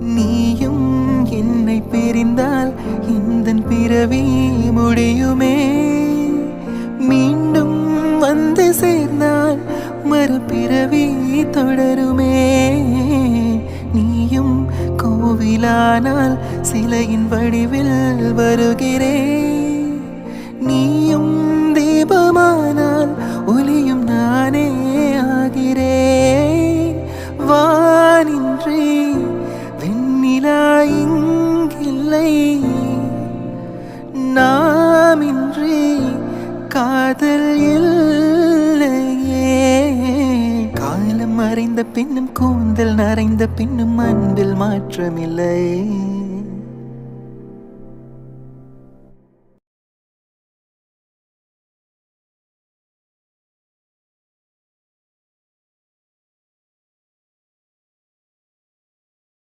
நீயும் என்னை பிரிந்தால் இந்த பிறவி முடியுமே. மீண்டும் வந்து சேர்ந்தால் மறுபிறவி தொடருமே. நீயும் கோவிலானால் சிலையின் வடிவில் வருகிறேன். நீயும் தீபமானால் ஒளியும் நானே ஆகிறேன். வானின்றி வெண்ணிலா இங்கில்லை, நாமின்றி காதல் இல்லையே. காலம் மறைந்த பின்னும் கூந்தல் நரைந்த பின்னும் அன்பில் மாற்றமில்லை.